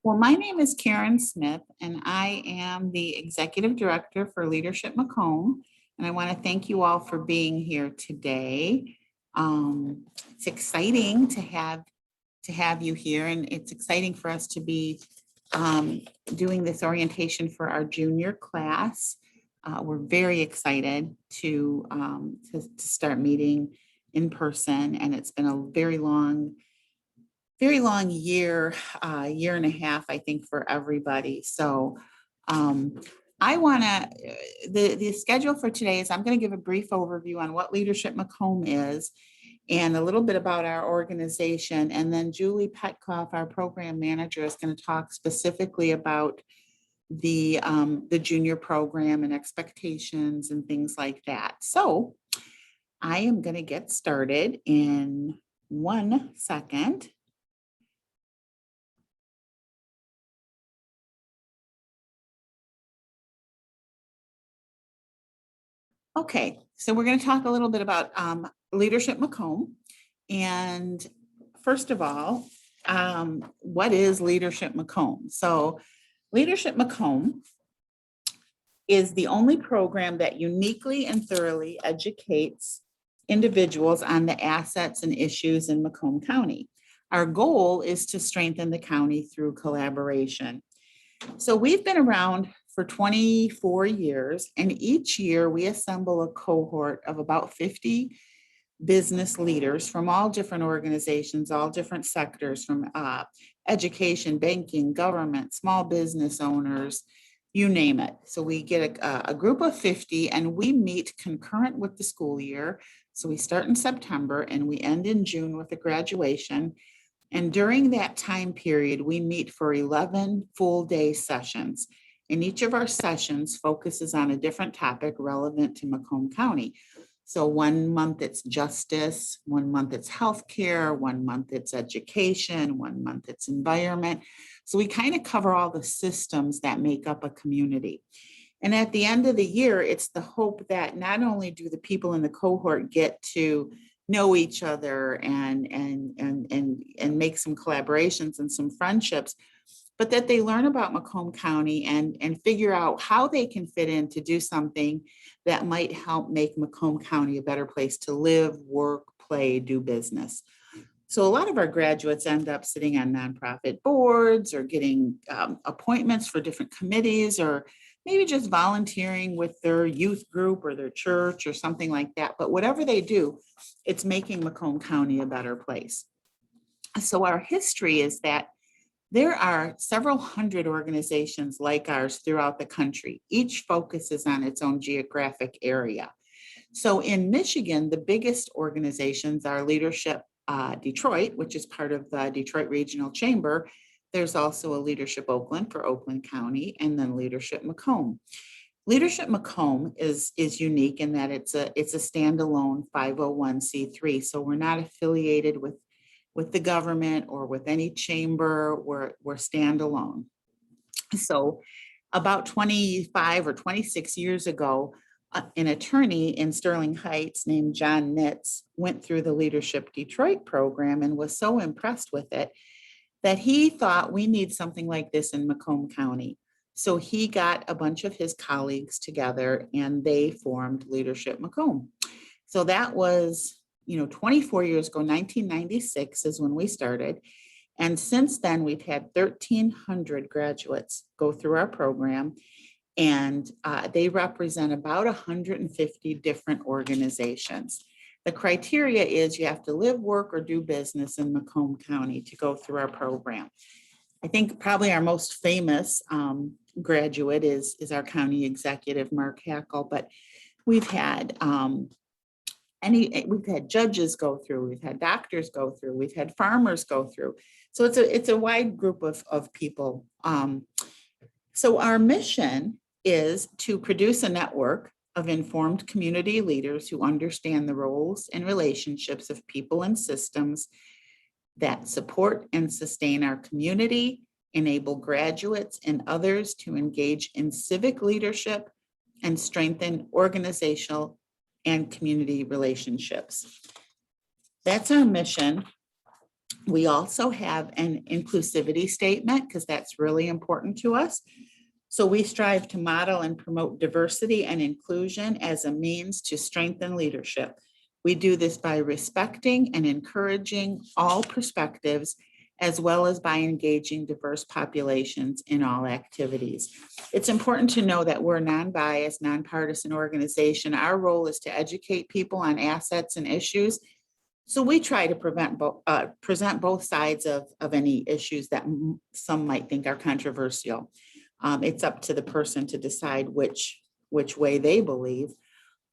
Well, my name is Karen Smith, and I am the Executive Director for Leadership Macomb. And I want to thank you all for being here today. It's exciting to have you here, and it's exciting for us to be doing this orientation for our junior class. We're very excited to start meeting in person, and it's been a very long year and a half, I think, for everybody. So I want to, the schedule for today is I'm going to give a brief overview on what Leadership Macomb is and a little bit about our organization. And then Julie Petkoff, our program manager, is going to talk specifically about the junior program and expectations and things like that. So I am going to get started in 1 second. Okay, so we're going to talk a little bit about Leadership Macomb. And first of all, what is Leadership Macomb? So Leadership Macomb is the only program that uniquely and thoroughly educates individuals on the assets and issues in Macomb County. Our goal is to strengthen the county through collaboration. So we've been around for 24 years, and each year we assemble a cohort of about 50 business leaders from all different organizations, all different sectors, from education, banking, government, small business owners, you name it. So we get a group of 50, and we meet concurrent with the school year. So we start in September and we end in June with a graduation. And during that time period, we meet for 11 full day sessions. And each of our sessions focuses on a different topic relevant to Macomb County. So 1 month it's justice, 1 month it's healthcare, 1 month it's education, 1 month it's environment. So we kind of cover all the systems that make up a community. And at the end of the year, it's the hope that not only do the people in the cohort get to know each other and make some collaborations and some friendships, but that they learn about Macomb County and figure out how they can fit in to do something that might help make Macomb County a better place to live, work, play, do business. So a lot of our graduates end up sitting on nonprofit boards or getting appointments for different committees, or maybe just volunteering with their youth group or their church or something like that. But whatever they do, it's making Macomb County a better place. So our history is that there are several hundred organizations like ours throughout the country. Each focuses on its own geographic area. So in Michigan, the biggest organizations are Leadership Detroit, which is part of the Detroit Regional Chamber. There's also a Leadership Oakland for Oakland County, and then Leadership Macomb. Leadership Macomb is unique in that it's a standalone 501c3. So we're not affiliated with the government or with any chamber. We're standalone. So about 25 or 26 years ago, an attorney in Sterling Heights named John Nitz went through the Leadership Detroit program and was so impressed with it that he thought we need something like this in Macomb County. So he got a bunch of his colleagues together and they formed Leadership Macomb. So that was 24 years ago. 1996 is when we started. And since then, we've had 1,300 graduates go through our program, and they represent about 150 different organizations. The criteria is you have to live, work, or do business in Macomb County to go through our program. I think probably our most famous graduate is our county executive, Mark Hackle, but we've had we've had judges go through, we've had doctors go through, we've had farmers go through. So it's a wide group of people. So our mission is to produce a network of informed community leaders who understand the roles and relationships of people and systems that support and sustain our community, enable graduates and others to engage in civic leadership, and strengthen organizational and community relationships. That's our mission. We also have an inclusivity statement because that's really important to us. So we strive to model and promote diversity and inclusion as a means to strengthen leadership. We do this by respecting and encouraging all perspectives, as well as by engaging diverse populations in all activities. It's important to know that we're a non-biased, nonpartisan organization. Our role is to educate people on assets and issues. So we try to present both sides of any issues that some might think are controversial. It's up to the person to decide which way they believe.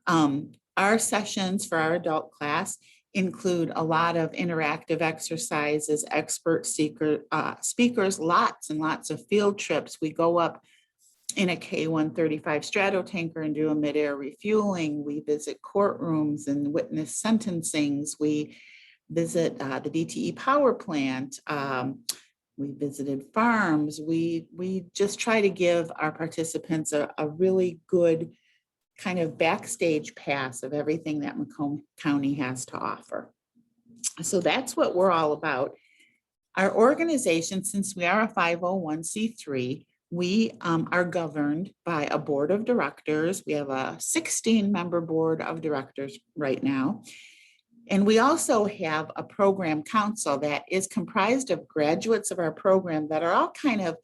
Our sessions for our adult class include a lot of interactive exercises, expert speakers, lots and lots of field trips. We go up in a K-135 stratotanker and do a midair refueling. We visit courtrooms and witness sentencings. We visit the DTE power plant. We visited farms. We just try to give our participants a really good kind of backstage pass of everything that Macomb County has to offer. So that's what we're all about. Our organization, since we are a 501c3, we are governed by a board of directors. We have a 16-member board of directors right now. And we also have a program council that is comprised of graduates of our program that are all kind of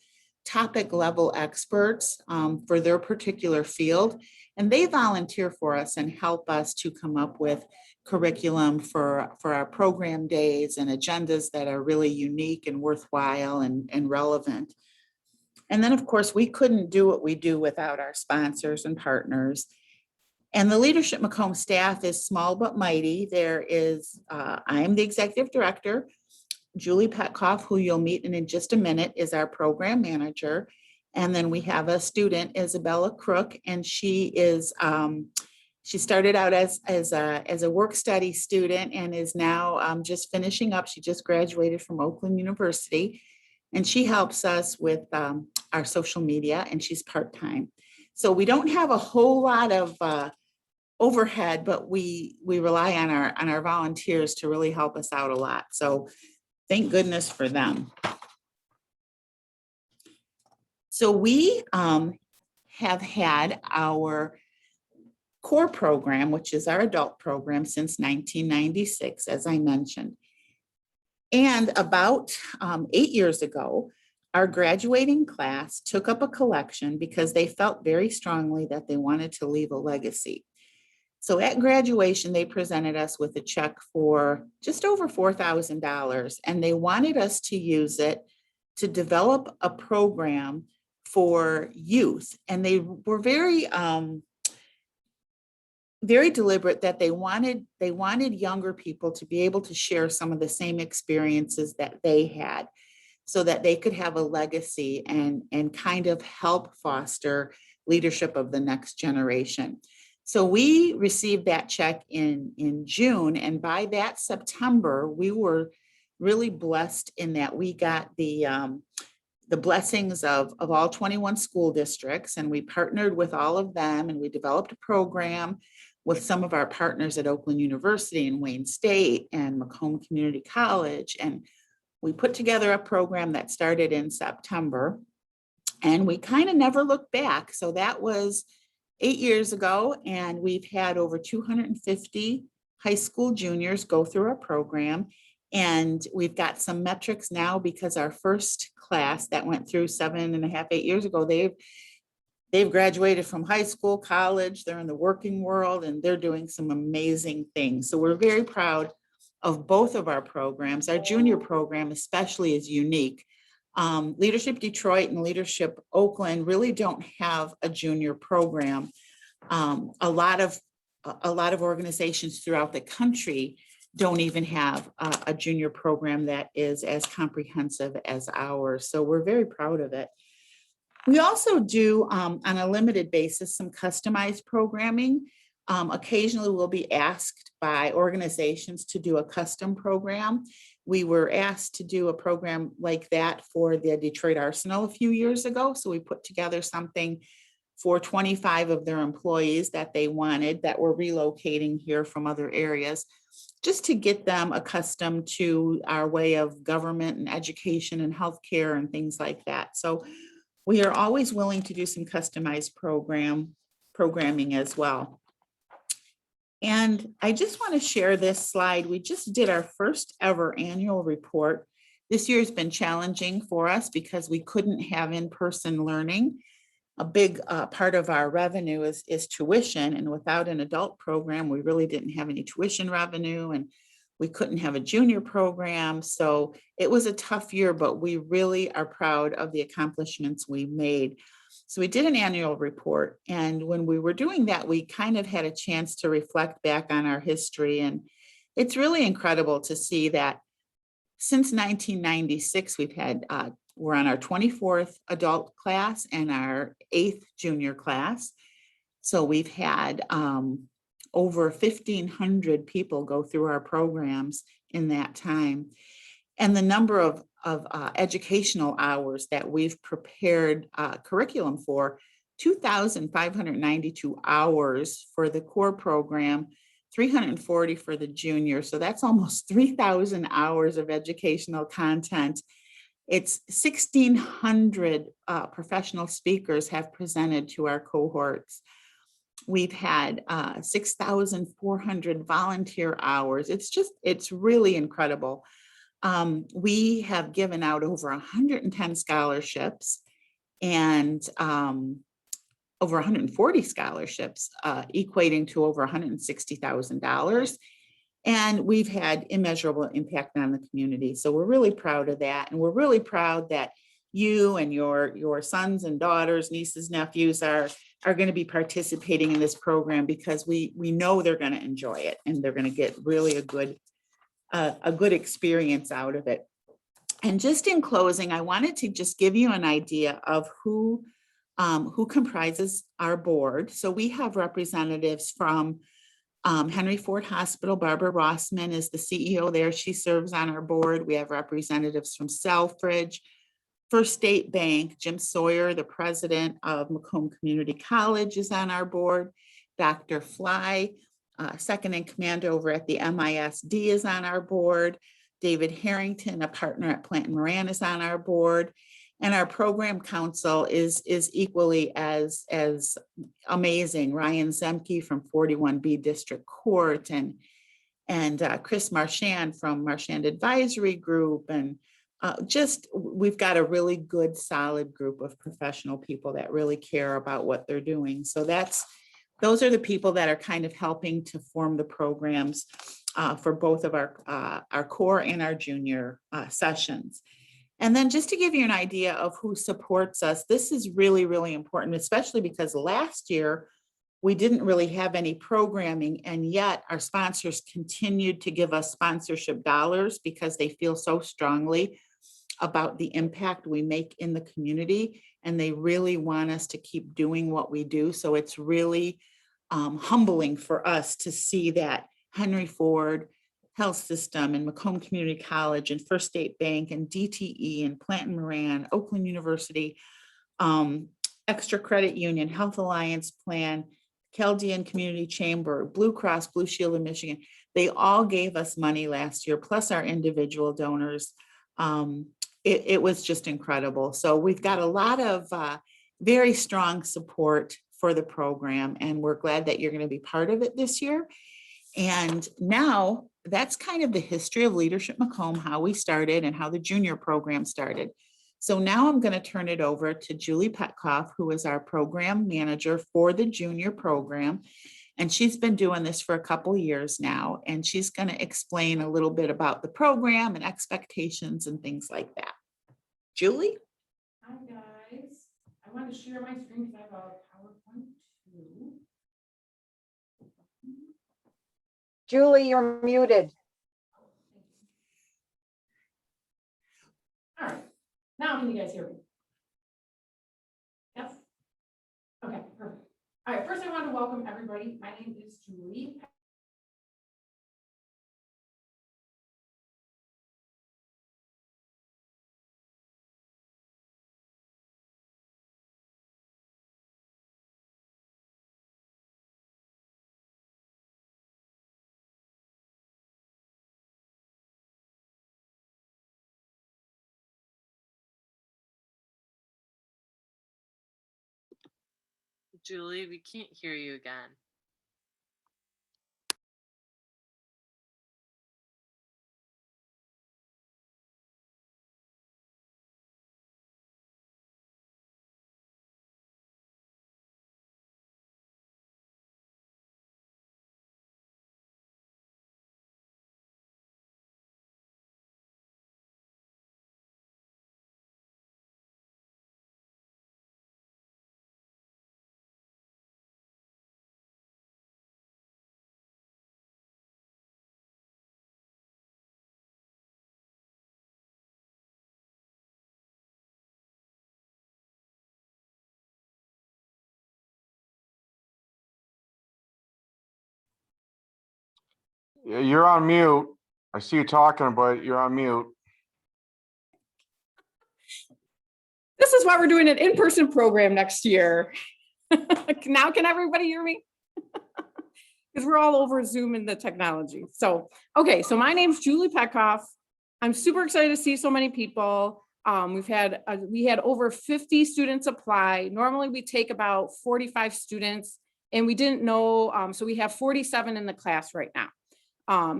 topic level experts for their particular field. And they volunteer for us and help us to come up with curriculum for our program days and agendas that are really unique and worthwhile and relevant. And then, of course, we couldn't do what we do without our sponsors and partners. And the Leadership Macomb staff is small but mighty. There is, I am the executive director. Julie Petkoff, who you'll meet in just a minute, is our program manager. And then we have a student, Isabella Crook, and she is, she started out as a work study student and is now just finishing up. She just graduated from Oakland University, and she helps us with our social media, and she's part-time. So we don't have a whole lot of overhead, but we rely on our volunteers to really help us out a lot. So thank goodness for them. So we have had our core program, which is our adult program, since 1996, as I mentioned. And about 8 years ago, our graduating class took up a collection because they felt very strongly that they wanted to leave a legacy. So at graduation, they presented us with a check for just over $4,000, and they wanted us to use it to develop a program for youth. And they were very deliberate that they wanted younger people to be able to share some of the same experiences that they had, so that they could have a legacy and kind of help foster leadership of the next generation. So we received that check in June, and by that September, we were really blessed in that we got the blessings of all 21 school districts, and we partnered with all of them, and we developed a program with some of our partners at Oakland University and Wayne State and Macomb Community College. And we put together a program that started in September, and we kind of never looked back. So that was 8 years ago, and we've had over 250 high school juniors go through our program. And we've got some metrics now because our first class that went through 7.5, 8 years ago, they've graduated from high school, college, they're in the working world, and they're doing some amazing things. So we're very proud of both of our programs. Our junior program especially is unique. Leadership Detroit and Leadership Oakland really don't have a junior program. A lot of organizations throughout the country don't even have a junior program that is as comprehensive as ours. So we're very proud of it. We also do, on a limited basis, some customized programming. Occasionally we'll be asked by organizations to do a custom program. We were asked to do a program like that for the Detroit Arsenal a few years ago. So we put together something for 25 of their employees that they wanted that were relocating here from other areas, just to get them accustomed to our way of government and education and healthcare and things like that. So we are always willing to do some customized programming as well. And I just want to share this slide. We just did our first ever annual report. This year has been challenging for us because we couldn't have in-person learning. A big part of our revenue is tuition, and without an adult program, we really didn't have any tuition revenue, and we couldn't have a junior program. So it was a tough year, but we really are proud of the accomplishments we made. So we did an annual report, and when we were doing that, we kind of had a chance to reflect back on our history, and it's really incredible to see that since 1996, we've had we're on our 24th adult class and our 8th junior class. So we've had over 1,500 people go through our programs in that time. And the number of educational hours that we've prepared curriculum for, 2,592 hours for the core program, 340 for the junior. So that's almost 3,000 hours of educational content. It's 1,600 professional speakers have presented to our cohorts. We've had 6,400 volunteer hours. It's really incredible. We have given out over 110 scholarships and over 140 scholarships, equating to over $160,000. And we've had immeasurable impact on the community. So we're really proud of that. And we're really proud that you and your sons and daughters, nieces, nephews are going to be participating in this program, because we know they're going to enjoy it and they're going to get really a good experience out of it. And just in closing, I wanted to just give you an idea of who comprises our board. So we have representatives from Henry Ford Hospital. Barbara Rossman is the CEO there. She serves on our board. We have representatives from Selfridge, First State Bank. Jim Sawyer, the president of Macomb Community College, is on our board. Dr. Fly, second in command over at the MISD, is on our board. David Harrington, a partner at Plant Moran, is on our board. And our program council is equally as amazing. Ryan Zemke from 41B District Court, and Chris Marchand from Marchand Advisory Group, and we've got a really good, solid group of professional people that really care about what they're doing. So those are the people that are kind of helping to form the programs for both of our core and our junior sessions. And then just to give you an idea of who supports us, this is really, really important, especially because last year we didn't really have any programming, and yet our sponsors continued to give us sponsorship dollars because they feel so strongly about the impact we make in the community, and they really want us to keep doing what we do. So it's really humbling for us to see that Henry Ford Health System and Macomb Community College and First State Bank and DTE and Plant Moran, Oakland University, Extra Credit Union, Health Alliance Plan, Chaldean Community Chamber, Blue Cross Blue Shield of Michigan, they all gave us money last year, plus our individual donors. It was just incredible. So we've got a lot of very strong support for the program, and we're glad that you're going to be part of it this year. And now that's kind of the history of Leadership Macomb, how we started and how the junior program started. So now I'm going to turn it over to Julie Petkoff, who is our program manager for the junior program. And she's been doing this for a couple of years now, and she's going to explain a little bit about the program and expectations and things like that. Julie? Hi, guys. I want to share my screen because I have a PowerPoint too. Julie, you're muted. All right. Now can you guys hear me? Yes? Okay, perfect. All right, first I want to welcome everybody. My name is Julie. Julie, we can't hear you again. Yeah, you're on mute. I see you talking, but you're on mute. This is why we're doing an in-person program next year. Now, can everybody hear me? Because we're all over Zoom and the technology. So, okay, so my name's Julie Peckhoff. I'm super excited to see so many people. We had over 50 students apply. Normally we take about 45 students and we didn't know, so we have 47 in the class right now.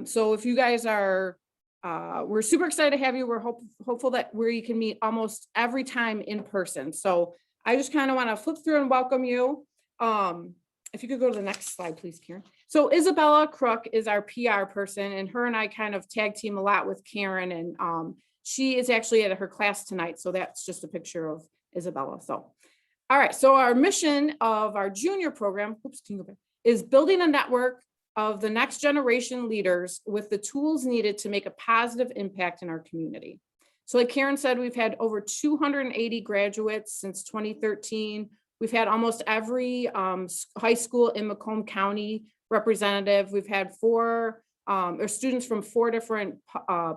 So if you guys are, we're super excited to have you. We're hopeful that we can meet almost every time in person. So I just kind of want to flip through and welcome you. If you could go to the next slide, please, Karen. So Isabella Crook is our PR person, and her and I kind of tag team a lot with Karen, and she is actually at her class tonight. So that's just a picture of Isabella. So, all right. So our mission of our junior program, is building a network of the next generation leaders with the tools needed to make a positive impact in our community. So like Karen said, we've had over 280 graduates since 2013. We've had almost every high school in Macomb County representative. We've had students from 4 different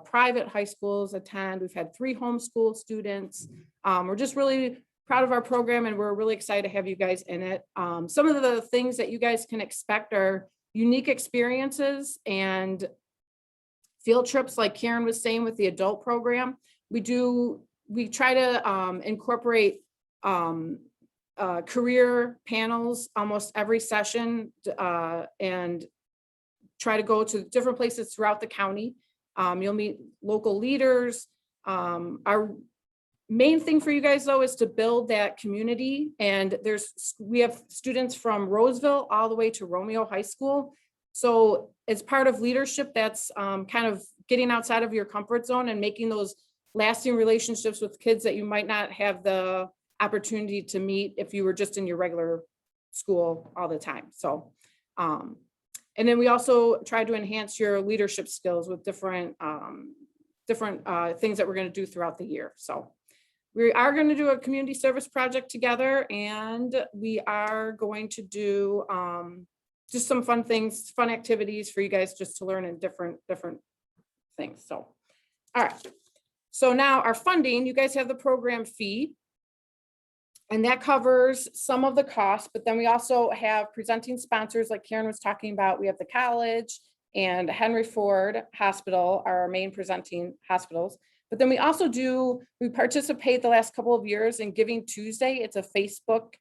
private high schools attend. We've had 3 homeschool students. We're just really proud of our program, and we're really excited to have you guys in it. Some of the things that you guys can expect are unique experiences and field trips, like Karen was saying with the adult program. We try to incorporate career panels almost every session, and try to go to different places throughout the county. You'll meet local leaders. Our main thing for you guys though is to build that community, and we have students from Roseville all the way to Romeo High School. So as part of leadership, that's kind of getting outside of your comfort zone and making those lasting relationships with kids that you might not have the opportunity to meet if you were just in your regular school all the time. So, and then we also try to enhance your leadership skills with different things that we're going to do throughout the year. So we are going to do a community service project together, and we are going to do just some fun things, fun activities for you guys just to learn in different things. So, all right. So now our funding, you guys have the program fee, and that covers some of the costs, but then we also have presenting sponsors like Karen was talking about. We have the college and Henry Ford Hospital are our main presenting hospitals. But then we also we participate the last couple of years in Giving Tuesday. It's a Facebook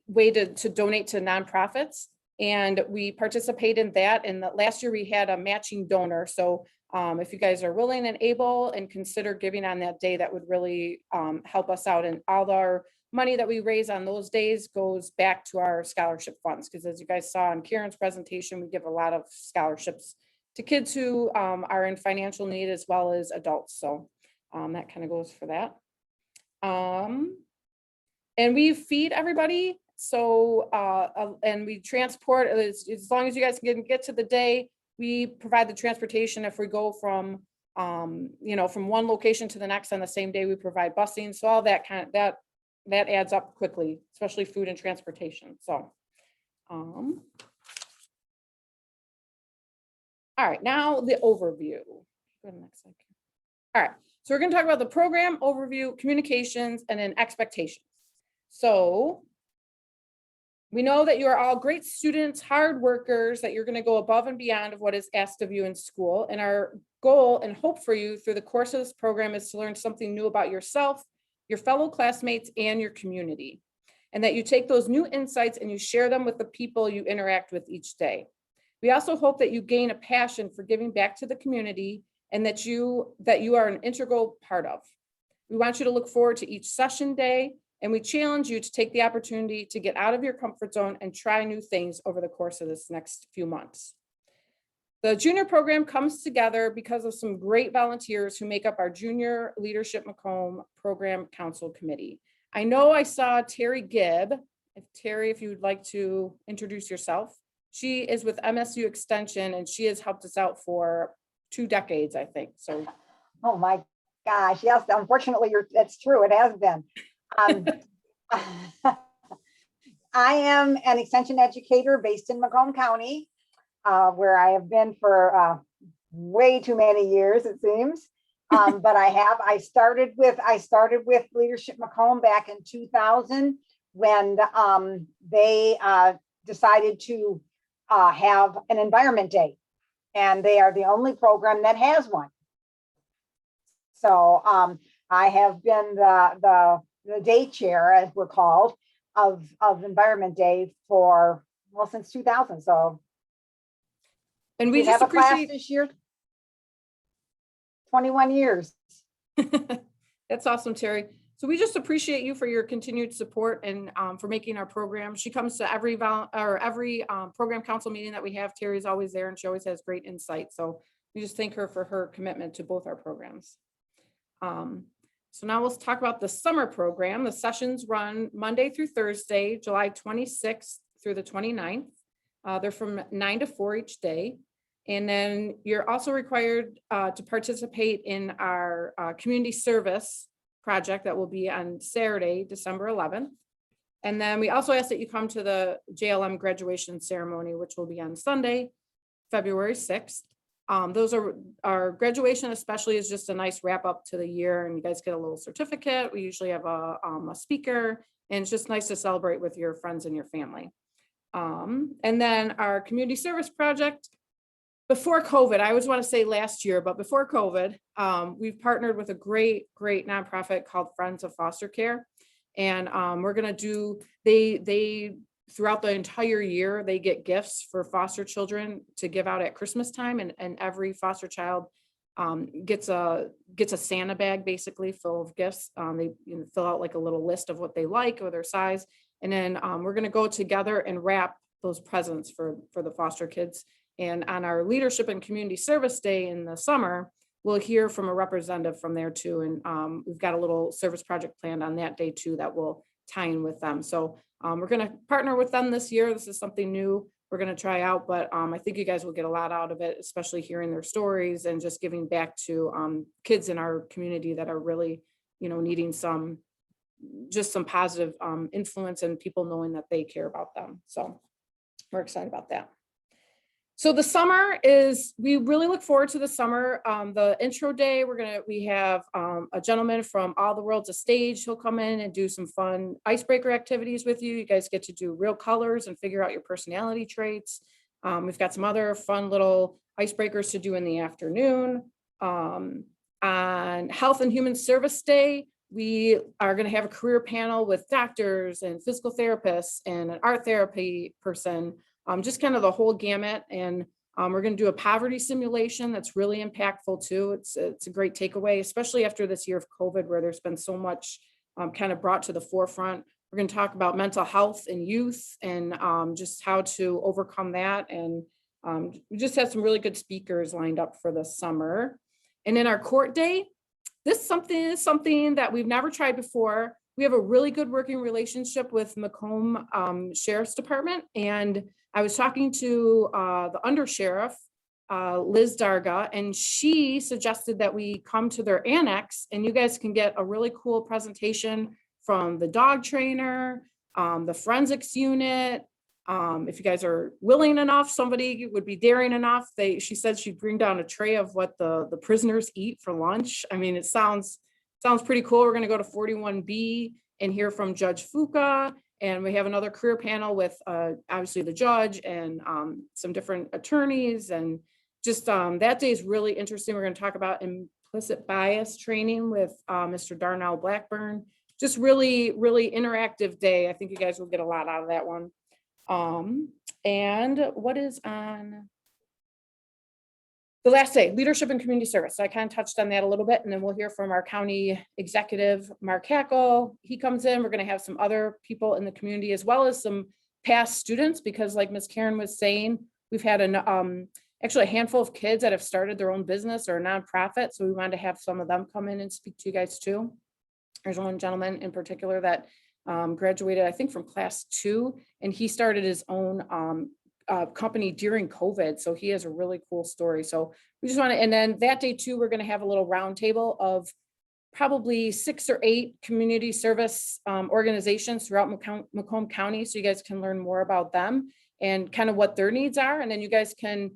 way to donate to nonprofits. And we participate in that. And last year we had a matching donor. So if you guys are willing and able and consider giving on that day, that would really help us out. And all our money that we raise on those days goes back to our scholarship funds. Because as you guys saw in Karen's presentation, we give a lot of scholarships to kids who are in financial need as well as adults. So that kind of goes for that. And we feed everybody. So, and we transport, as long as you guys can get to the day, we provide the transportation. If we go from, from one location to the next on the same day, we provide busing. So all that that adds up quickly, especially food and transportation. So, all right, now the overview. Go to the next slide. All right, so we're going to talk about the program overview, communications, and then expectations. So we know that you are all great students, hard workers, that you're going to go above and beyond of what is asked of you in school. And our goal and hope for you through the course of this program is to learn something new about yourself, your fellow classmates, and your community. and that you take those new insights and you share them with the people you interact with each day. We also hope that you gain a passion for giving back to the community and that you are an integral part of. We want you to look forward to each session day, and we challenge you to take the opportunity to get out of your comfort zone and try new things over the course of this next few months. The junior program comes together because of some great volunteers who make up our Junior Leadership Macomb Program Council Committee. I know I saw Terry Gibb. Terry, if you would like to introduce yourself. She is with MSU Extension and she has helped us out for 2 decades, I think. So, Oh my gosh, yes, unfortunately, that's true, it has been. I am an extension educator based in Macomb County, where I have been for way too many years, it seems. But I started with Leadership Macomb back in 2000 when they decided to have an environment day, and they are the only program that has one. So I have been the day chair, as we're called, of Environment Day for, well, since 2000. So, and we have just a class appreciate this year. 21 years. That's awesome, Terry. So we just appreciate you for your continued support and for making our program. She comes to every program council meeting that we have. Terry's always there and she always has great insight. So we just thank her for her commitment to both our programs. So now let's talk about the summer program. The sessions run Monday through Thursday, July 26th through the 29th. They're from 9 to 4 each day. And then you're also required to participate in our community service project that will be on Saturday, December 11th. And then we also ask that you come to the JLM graduation ceremony, which will be on Sunday, February 6th. Those are our graduation, especially, is just a nice wrap up to the year, and you guys get a little certificate. We usually have a speaker, and it's just nice to celebrate with your friends and your family. And then our community service project, before COVID, I always want to say last year, but before COVID, we've partnered with a great nonprofit called Friends of Foster Care. And we're going to do, they throughout the entire year, they get gifts for foster children to give out at Christmas time. And every foster child gets a Santa bag, basically full of gifts. They fill out like a little list of what they like or their size. And then we're going to go together and wrap those presents for the foster kids. And on our leadership and community service day in the summer, we'll hear from a representative from there too. And we've got a little service project planned on that day too that will tie in with them. So we're going to partner with them this year. This is something new we're going to try out, but I think you guys will get a lot out of it, especially hearing their stories and just giving back to kids in our community that are really, needing some positive influence and people knowing that they care about them. So we're excited about that. So the summer we really look forward to the summer. The intro day, we have a gentleman from All the World's a Stage. He'll come in and do some fun icebreaker activities with you. You guys get to do real colors and figure out your personality traits. We've got some other fun little icebreakers to do in the afternoon. On Health and Human Service Day, we are going to have a career panel with doctors and physical therapists and an art therapy person. Just kind of the whole gamut. And we're going to do a poverty simulation that's really impactful too. It's a great takeaway, especially after this year of COVID, where there's been so much kind of brought to the forefront. We're going to talk about mental health in youth and just how to overcome that. And we just have some really good speakers lined up for the summer. And in our court day, this is something that we've never tried before. We have a really good working relationship with Macomb Sheriff's Department. And I was talking to the undersheriff, Liz Darga, and she suggested that we come to their annex and you guys can get a really cool presentation from the dog trainer, the forensics unit. If you guys are willing enough, somebody would be daring enough. She said she'd bring down a tray of what the prisoners eat for lunch. I mean, it sounds pretty cool. We're going to go to 41B and hear from Judge Fuca. And we have another career panel with obviously the judge and some different attorneys. And just that day is really interesting. We're going to talk about implicit bias training with Mr. Darnell Blackburn. just really, really interactive day. I think you guys will get a lot out of that one. And what is on the last day? Leadership and community service. So I kind of touched on that a little bit, and then we'll hear from our county executive, Mark Hackle. He comes in. We're going to have some other people in the community as well as some past students, because like Ms. Karen was saying, we've had actually a handful of kids that have started their own business or a nonprofit. So we wanted to have some of them come in and speak to you guys too. There's one gentleman in particular that graduated, I think, from class 2, and he started his own company during COVID. So he has a really cool story. So we just want to, and then that day too, we're going to have a little roundtable of probably 6 or 8 community service organizations throughout Macomb County. So you guys can learn more about them and kind of what their needs are. And then you guys can,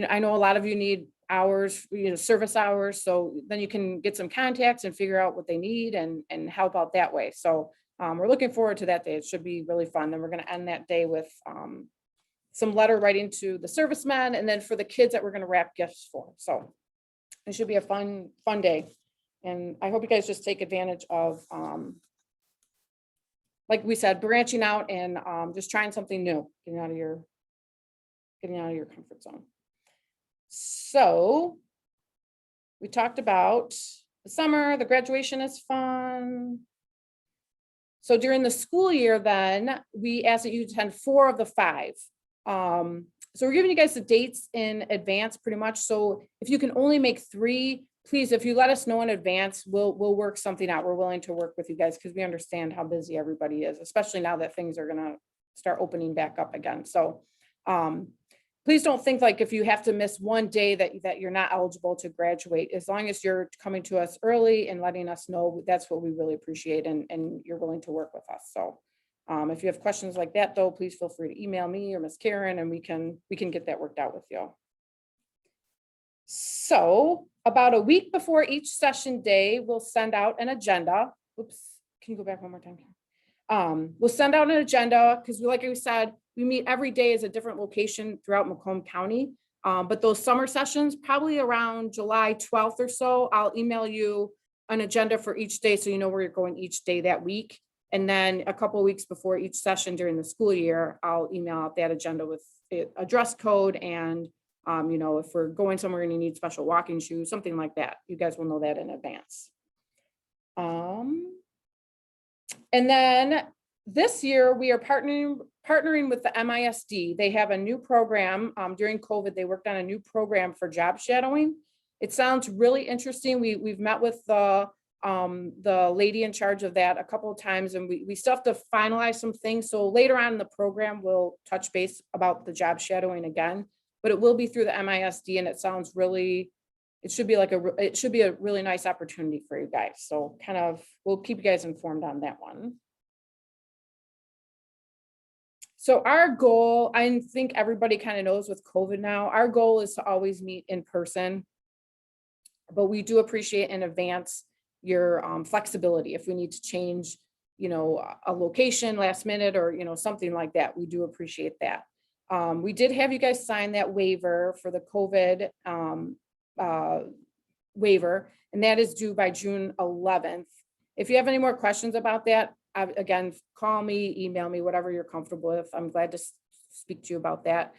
I know a lot of you need hours, service hours. So then you can get some contacts and figure out what they need and help out that way. So we're looking forward to that day. It should be really fun. Then we're going to end that day with some letter writing to the servicemen, and then for the kids that we're going to wrap gifts for. So it should be a fun day. And I hope you guys just take advantage of, like we said, branching out and just trying something new, getting out of your comfort zone. So we talked about the summer, the graduation is fun. So during the school year, then we ask that you attend 4 of the 5. So we're giving you guys the dates in advance pretty much. So if you can only make 3, please, if you let us know in advance, we'll work something out. We're willing to work with you guys because we understand how busy everybody is, especially now that things are going to start opening back up again. So please don't think like if you have to miss one day that you're not eligible to graduate. As long as you're coming to us early and letting us know, that's what we really appreciate, and you're willing to work with us. So if you have questions like that, though, please feel free to email me or Miss Karen, and we can get that worked out with you. So about a week before each session day, we'll send out an agenda. Oops, can you go back one more time? We'll send out an agenda because like I said, we meet every day as a different location throughout Macomb County. But those summer sessions, probably around July 12th or so, I'll email you an agenda for each day so you know where you're going each day that week. And then a couple of weeks before each session during the school year, I'll email out that agenda with a dress code and if we're going somewhere and you need special walking shoes, something like that, you guys will know that in advance. And then this year we are partnering with the MISD. They have a new program. During COVID, they worked on a new program for job shadowing. It sounds really interesting. We've met with the lady in charge of that a couple of times, and we still have to finalize some things. So later on in the program, we'll touch base about the job shadowing again, but it will be through the MISD, and it sounds really, it should be a really nice opportunity for you guys. So kind of, we'll keep you guys informed on that one. So our goal, I think everybody kind of knows with COVID now, our goal is to always meet in person, but we do appreciate in advance your flexibility. If we need to change, a location last minute or, something like that, we do appreciate that. We did have you guys sign that waiver for the COVID waiver, and that is due by June 11th. If you have any more questions about that, again, call me, email me, whatever you're comfortable with. I'm glad to speak to you about that.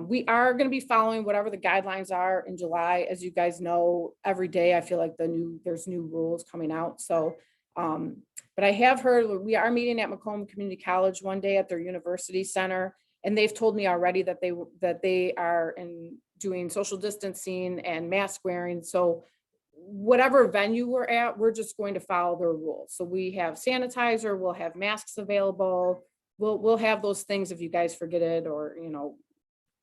We are going to be following whatever the guidelines are in July. As you guys know, every day I feel like there's new rules coming out. So, but I have heard we are meeting at Macomb Community College one day at their university center, and they've told me already that they are doing social distancing and mask wearing. So whatever venue we're at, we're just going to follow their rules. So we have sanitizer, we'll have masks available. We'll have those things if you guys forget it, or,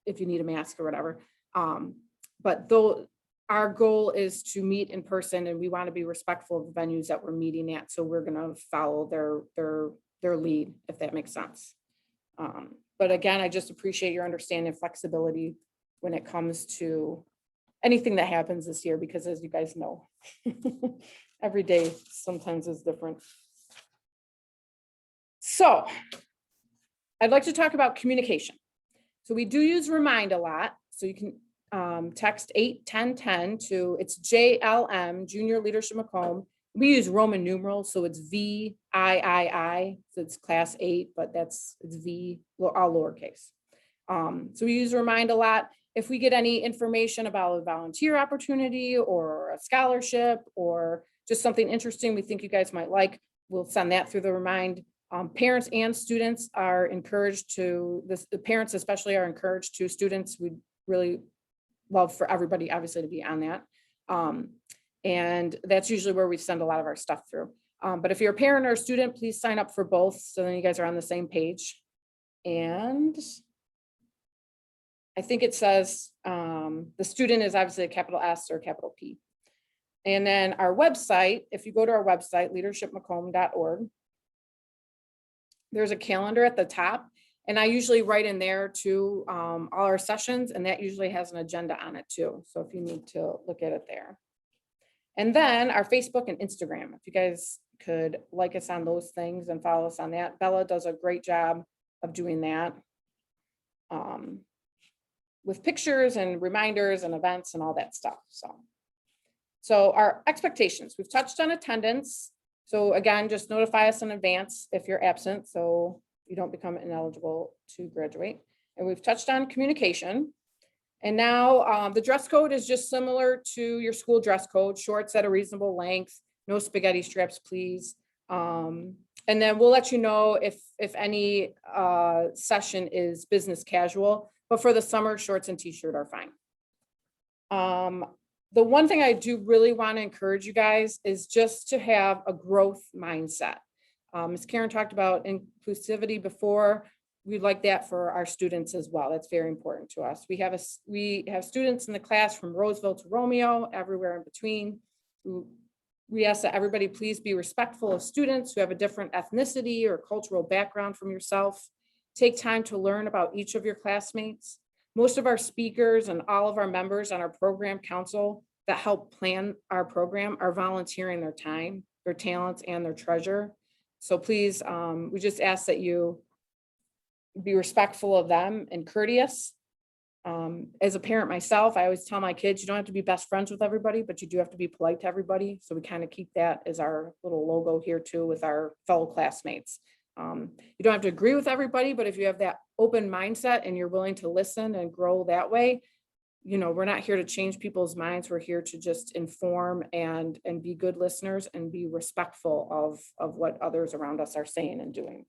if you need a mask or whatever. But though our goal is to meet in person, and we want to be respectful of the venues that we're meeting at. So we're going to follow their lead, if that makes sense. But again, I just appreciate your understanding and flexibility when it comes to anything that happens this year, because as you guys know, every day sometimes is different. So I'd like to talk about communication. So we do use Remind a lot. So you can text 8-10-10 to, it's JLM, Junior Leadership Macomb. we use Roman numerals, so it's VIII, so it's class 8, but it's V, all lowercase. So we use Remind a lot. If we get any information about a volunteer opportunity or a scholarship or just something interesting we think you guys might like, we'll send that through the Remind. Parents and students are encouraged to, the parents especially are encouraged to, students, we'd really love for everybody obviously to be on that. And that's usually where we send a lot of our stuff through. But if you're a parent or a student, please sign up for both, so then you guys are on the same page. And I think it says the student is obviously a capital S or a capital P. And then our website, if you go to our website, leadershipmacomb.org, there's a calendar at the top. And I usually write in there too, all our sessions, and that usually has an agenda on it too. So if you need to look at it there. And then our Facebook and Instagram, if you guys could like us on those things and follow us on that. Bella does a great job of doing that. With pictures and reminders and events and all that stuff. So our expectations, we've touched on attendance. So again, just notify us in advance if you're absent, so you don't become ineligible to graduate. And we've touched on communication. And now the dress code is just similar to your school dress code, shorts at a reasonable length, no spaghetti straps, please. And then we'll let you know if any session is business casual, but for the summer, shorts and t-shirt are fine. The one thing I do really want to encourage you guys is just to have a growth mindset. Ms. Karen talked about inclusivity before. We'd like that for our students as well. That's very important to us. We have students in the class from Roseville to Romeo, everywhere in between. We ask that everybody please be respectful of students who have a different ethnicity or cultural background from yourself. Take time to learn about each of your classmates. Most of our speakers and all of our members on our program council that help plan our program are volunteering their time, their talents, and their treasure. So please, we just ask that you be respectful of them and courteous. As a parent myself, I always tell my kids, you don't have to be best friends with everybody, but you do have to be polite to everybody. So we kind of keep that as our little logo here too with our fellow classmates. You don't have to agree with everybody, but if you have that open mindset and you're willing to listen and grow that way, you know, we're not here to change people's minds. We're here to just inform and be good listeners and be respectful of what others around us are saying and doing.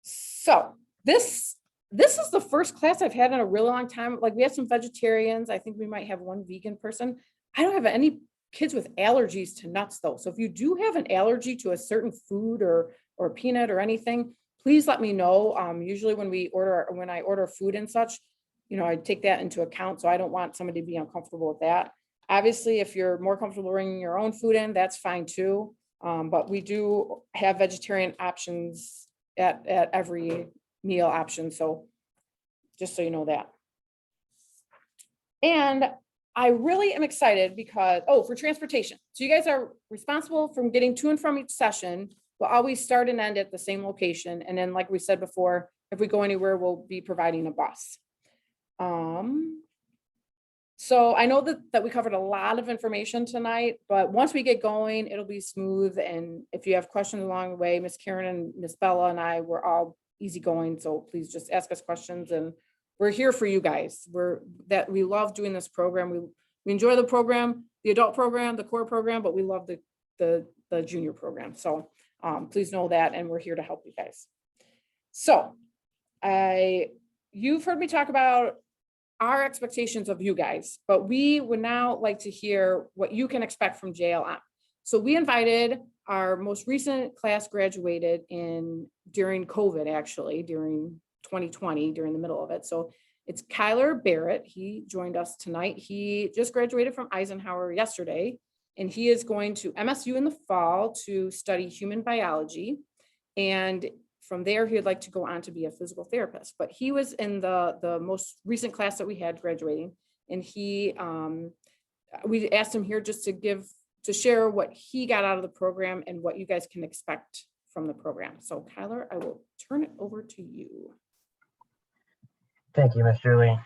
So this is the first class I've had in a really long time. Like, we have some vegetarians. I think we might have one vegan person. I don't have any kids with allergies to nuts though. So if you do have an allergy to a certain food or peanut or anything, please let me know. Usually when I order food and such, you know, I take that into account. So I don't want somebody to be uncomfortable with that. Obviously, if you're more comfortable bringing your own food in, that's fine too. But we do have vegetarian options at every meal option. So just so you know that. And I really am excited because, for transportation. So you guys are responsible from getting to and from each session. We'll always start and end at the same location. And then, like we said before, if we go anywhere, we'll be providing a bus. So I know that we covered a lot of information tonight, but once we get going, it'll be smooth. And if you have questions along the way, Miss Karen and Miss Bella and I, we're all easygoing. So please just ask us questions, and we're here for you guys. We love doing this program. We enjoy the program, the adult program, the core program, but we love the junior program. So please know that, and we're here to help you guys. So you've heard me talk about our expectations of you guys, but we would now like to hear what you can expect from JLM. So we invited our most recent class graduated during COVID, actually, during 2020, during the middle of it. So it's Kyler Barrett. He joined us tonight. He just graduated from Eisenhower yesterday, and he is going to MSU in the fall to study human biology. And from there, he would like to go on to be a physical therapist, but he was in the most recent class that we had graduating. And we asked him here just to share what he got out of the program and what you guys can expect from the program. So Kyler, I will turn it over to you. Thank you, Ms. Julie.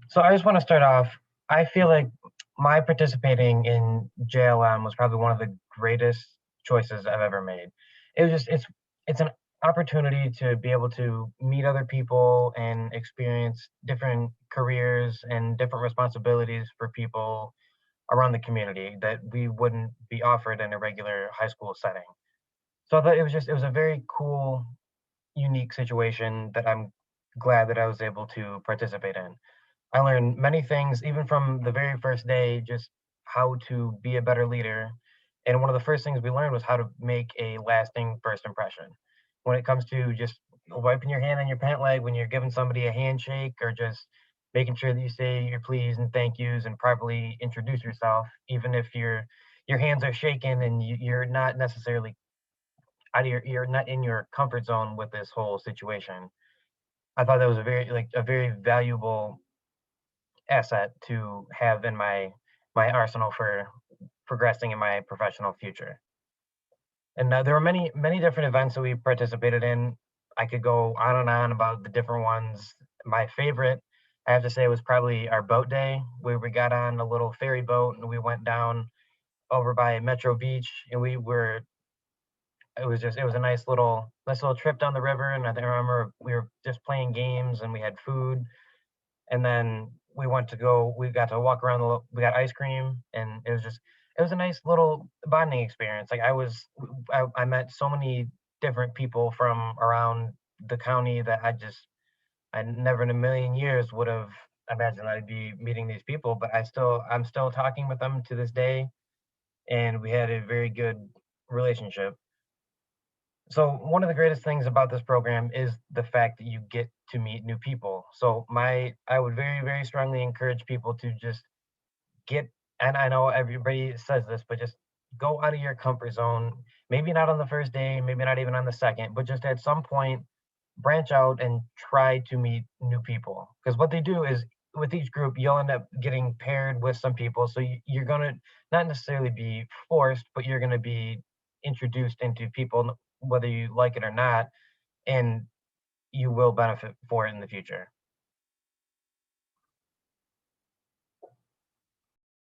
So I just want to start off, I feel like my participating in JLM was probably one of the greatest choices I've ever made. It was just it's an opportunity to be able to meet other people and experience different careers and different responsibilities for people around the community that we wouldn't be offered in a regular high school setting. So I thought it was a very cool, unique situation that I'm glad that I was able to participate in. I learned many things, even from the very first day, just how to be a better leader. And one of the first things we learned was how to make a lasting first impression. When it comes to just wiping your hand on your pant leg when you're giving somebody a handshake, or just making sure that you say your please and thank yous and properly introduce yourself, even if your hands are shaking and you're not necessarily you're not in your comfort zone with this whole situation. I thought that was a very valuable asset to have in my arsenal for progressing in my professional future. And there were many different events that we participated in. I could go on and on about the different ones. My favorite, I have to say, was probably our boat day, where we got on a little ferry boat and we went down over by Metro Beach, and it was a nice little trip down the river. And I remember we were just playing games and we had food, and then we got to walk around we got ice cream, and it was a nice little bonding experience. Like I met so many different people from around the county that I never in a million years would have imagined I'd be meeting these people, but I'm still talking with them to this day, and we had a very good relationship. So one of the greatest things about this program is the fact that you get to meet new people. So I would very strongly encourage people to just get, and I know everybody says this, but just go out of your comfort zone. Maybe not on the first day, maybe not even on the second, but just at some point branch out and try to meet new people. Because what they do is, with each group, you'll end up getting paired with some people. So you're gonna not necessarily be forced, but you're gonna be introduced into people, whether you like it or not, and you will benefit for it in the future.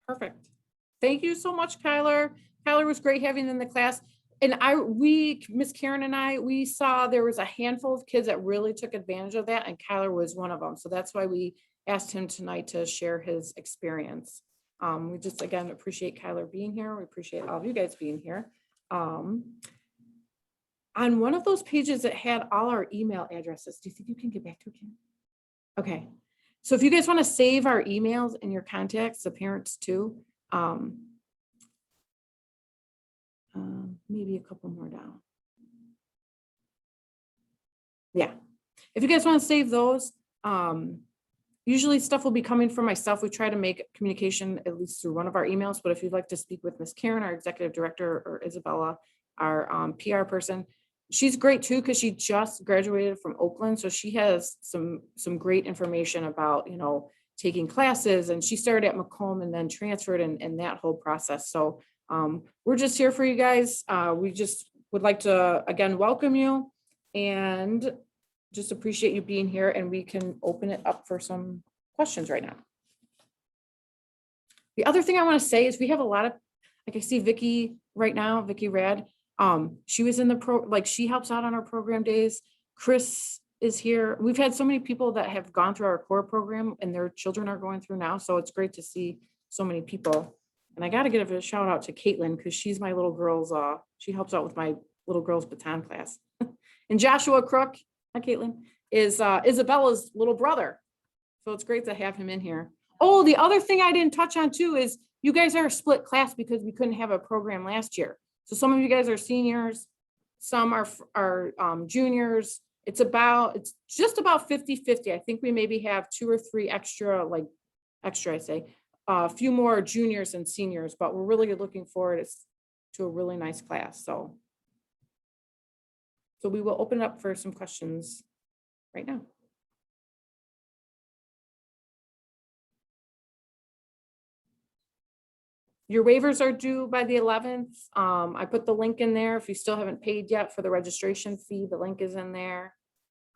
Perfect. Thank you so much, Kyler. Kyler was great having you in the class. And Miss Karen and I, we saw there was a handful of kids that really took advantage of that, and Kyler was one of them. So that's why we asked him tonight to share his experience. We just, again, appreciate Kyler being here. We appreciate all of you guys being here. On one of those pages that had all our email addresses, do you think you can get back to it, Kim? Okay. So if you guys want to save our emails and your contacts, the parents too, maybe a couple more down. Yeah. If you guys want to save those, usually stuff will be coming from myself. We try to make communication at least through one of our emails, but if you'd like to speak with Miss Karen, our executive director, or Isabella, our PR person, she's great too, because she just graduated from Oakland. So she has some great information about, taking classes, and she started at Macomb and then transferred and that whole process. So we're just here for you guys. We just would like to, again, welcome you and just appreciate you being here, and we can open it up for some questions right now. The other thing I want to say is we have a lot of, like I see Vicky right now, Vicky Rad. She was in the she helps out on our program days. Chris is here. We've had so many people that have gone through our core program and their children are going through now. So it's great to see so many people. And I got to give a shout out to Caitlin, because she's my little girl's, she helps out with my little girl's baton class. And Joshua Crook, hi Caitlin, is Isabella's little brother. So it's great to have him in here. Oh, the other thing I didn't touch on too is you guys are a split class because we couldn't have a program last year. So some of you guys are seniors, some are juniors. It's just about 50-50. I think we maybe have 2 or 3 extra, I say, a few more juniors and seniors, but we're really looking forward to a really nice class. So we will open it up for some questions right now. Your waivers are due by the 11th. I put the link in there. If you still haven't paid yet for the registration fee, the link is in there.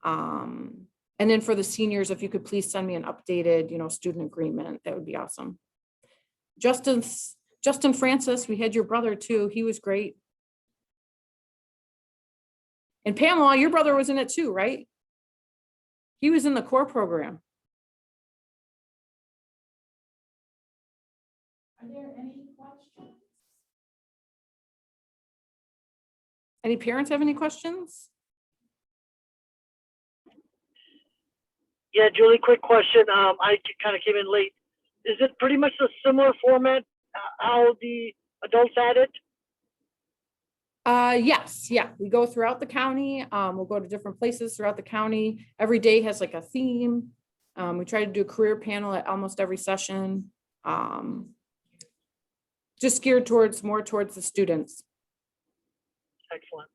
And then for the seniors, if you could please send me an updated, student agreement, that would be awesome. Justin Francis, we had your brother too. He was great. And Pamela, your brother was in it too, right? He was in the core program. Are there any questions? Any parents have any questions? Yeah, Julie, quick question. I kind of came in late. Is it pretty much a similar format how the adults had it? Yes, yeah, we go throughout the county. We'll go to different places throughout the county. Every day has like a theme. We try to do a career panel at almost every session. Just geared more towards the students. Excellent.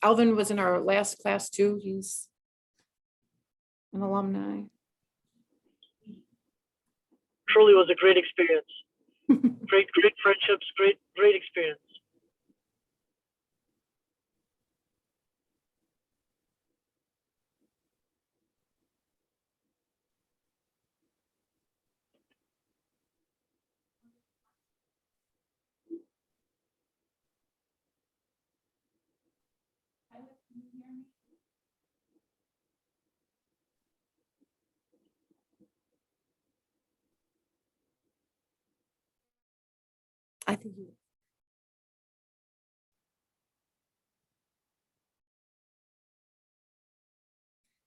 Alvin was in our last class too. He's an alumni. Truly was a great experience. Great friendships, great experience. I think he.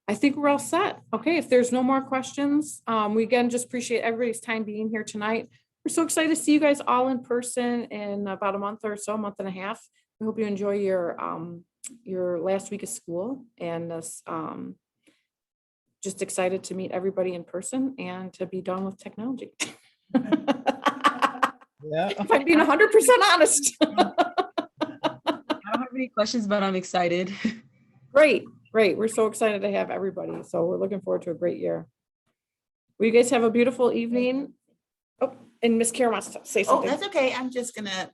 I think we're all set. Okay, if there's no more questions, we again just appreciate everybody's time being here tonight. We're so excited to see you guys all in person in about a month or so, a month and a half. We hope you enjoy your last week of school, and this just excited to meet everybody in person and to be done with technology. Yeah. If I'm being 100% honest. I don't have any questions, but I'm excited. Great. We're so excited to have everybody. So we're looking forward to a great year. Will you guys have a beautiful evening? Oh, and Miss Kara wants to say Oh, something. that's okay. I'm just gonna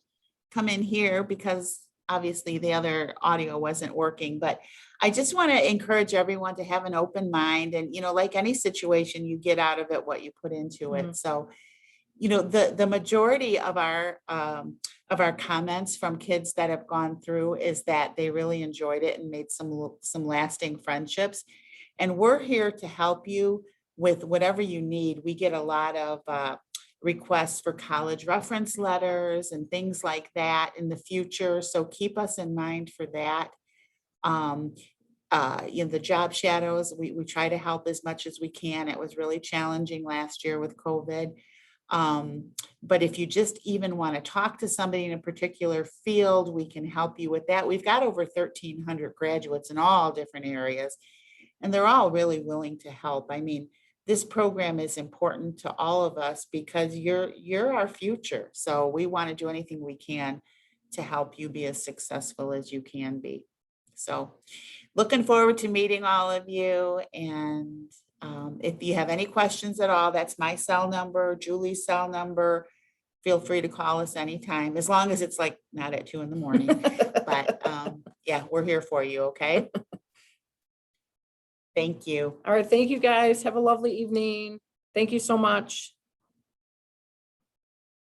come in here because obviously the other audio wasn't working, but I just want to encourage everyone to have an open mind, and, like any situation, you get out of it what you put into it. So, the majority of our comments from kids that have gone through is that they really enjoyed it and made some lasting friendships. And we're here to help you with whatever you need. We get a lot of requests for college reference letters and things like that in the future. So keep us in mind for that. The job shadows, we try to help as much as we can. It was really challenging last year with COVID. But if you just even want to talk to somebody in a particular field, we can help you with that. We've got over 1,300 graduates in all different areas, and they're all really willing to help. I mean, this program is important to all of us because you're our future. So we want to do anything we can to help you be as successful as you can be. So looking forward to meeting all of you. And if you have any questions at all, that's my cell number, Julie's cell number. Feel free to call us anytime, as long as it's like not at 2 a.m. But yeah, we're here for you. Okay. Thank you. All right. Thank you guys. Have a lovely evening. Thank you so much.